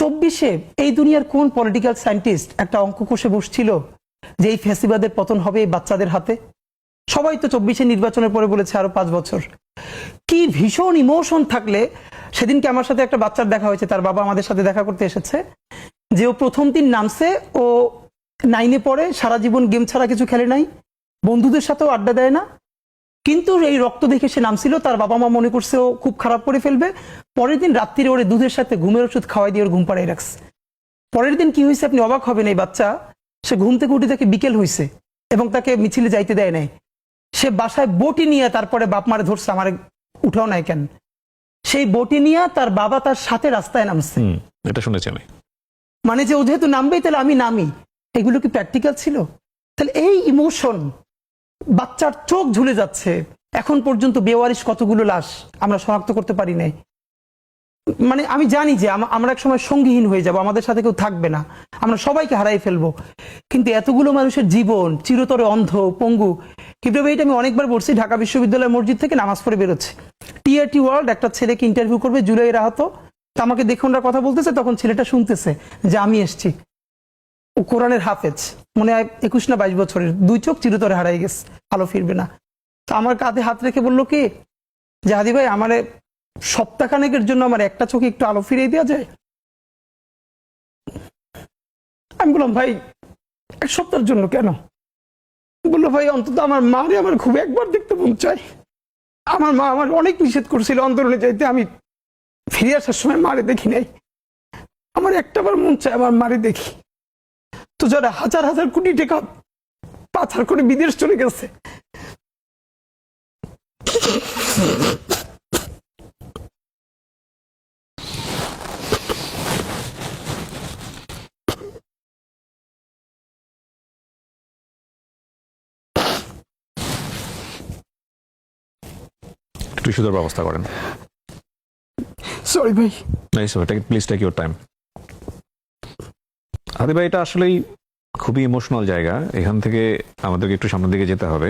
24-এ এই দুনিয়ার কোন পলিটিক্যাল সায়েন্টিস্ট একটা অঙ্ক কষে বসছিল যে এই ফ্যাসিবাদের পতন হবে এই বাচ্চাদের হাতে? সবাই তো 24-এ নির্বাচনের পরে বলেছে আরো 5 বছর। কি ভীষণ ইমোশন থাকলে, সেদিনকে আমার সাথে একটা বাচ্চার দেখা হয়েছে, তার বাবা আমাদের সাথে দেখা করতে এসেছে, যে ও প্রথম দিন নামছে, ও 9-এ পড়ে, সারা জীবন গেম ছাড়া কিছু খেলে নাই, বন্ধুদের সাথেও আড্ডা দেয় না, কিন্তু এই রক্ত দেখে সে নামছিল। তার বাবা মা মনে করছে ও খুব খারাপ করে ফেলবে। পরের দিন রাত্রিরে ওরে দুধের সাথে ঘুমের ওষুধ খাওয়াই দিয়ে ওর ঘুম পাড়াই রাখছে। পরের দিন কি হয়েছে আপনি অবাক হবেন, এই বাচ্চা সে ঘুম থেকে উঠে দেখে বিকেল হয়েছে এবং তাকে মিছিলে যাইতে দেয় নাই। সে বাসায় বটি নিয়ে তারপরে বাপ মারে ধরছে, আমার উঠাও নাই কেন। সেই বটি নিয়ে তার বাবা তার সাথে রাস্তায় নামছে। এটা শুনেছি আমি। মানে যে ও যেহেতু নামবেই তাহলে আমি নামি। এগুলো কি প্র্যাকটিক্যাল ছিল? তাহলে এই ইমোশন, বাচ্চার চোখ ঝুলে যাচ্ছে। এখন পর্যন্ত বেওয়ারিশ কতগুলো লাশ আমরা শনাক্ত করতে পারি নাই। মানে আমি জানি যে আমরা এক সময় সঙ্গীহীন হয়ে যাব, আমাদের সাথে কেউ থাকবে না, আমরা সবাইকে হারাই ফেলবো, কিন্তু এতগুলো মানুষের জীবন চিরতরে অন্ধ পঙ্গু। কিন্তু এটা আমি অনেকবার বলছি, ঢাকা বিশ্ববিদ্যালয় মসজিদ থেকে নামাজ পড়ে বেরোচ্ছে, টিআরটি ওয়ার্ল্ড একটা ছেলেকে ইন্টারভিউ করবে, জুলাইয়ের আহত। আমাকে দেখে ওনারা কথা বলতেছে, তখন ছেলেটা শুনতেছে যে আমি এসছি। ও কোরআনের হাফেজ, মনে হয় 21 না 22 বছরের, 2 চোখ চিরতরে হারাই গেছে, ভালো ফিরবে না। তো আমার কাঁধে হাত রেখে বললো কি যে হাদি ভাই, আমার সপ্তাহখানেকের জন্য আমার একটা চোখে একটু আলো ফিরিয়ে দেওয়া যায়? আমি বললাম ভাই 1 সপ্তাহের জন্য কেন? বললো ভাই অন্তত আমার মারে আমার খুব একবার দেখতে মন চায়। আমার মা আমার অনেক নিষেধ করছিল আন্দোলনে যাইতে, আমি ফিরে আসার সময় মারে দেখি নাই, আমার একটাবার মন চায় আমার মারে দেখি। তো যারা হাজার হাজার কোটি টাকা পাচার করে বিদেশ চলে গেছে, টিস্যুদের ব্যবস্থা করেন। সরি ভাই। Please take your time. Hadi ভাই, এটা আসলেই খুবই ইমোশনাল জায়গা। এখান থেকে আমাদেরকে একটু সামনের দিকে যেতে হবে।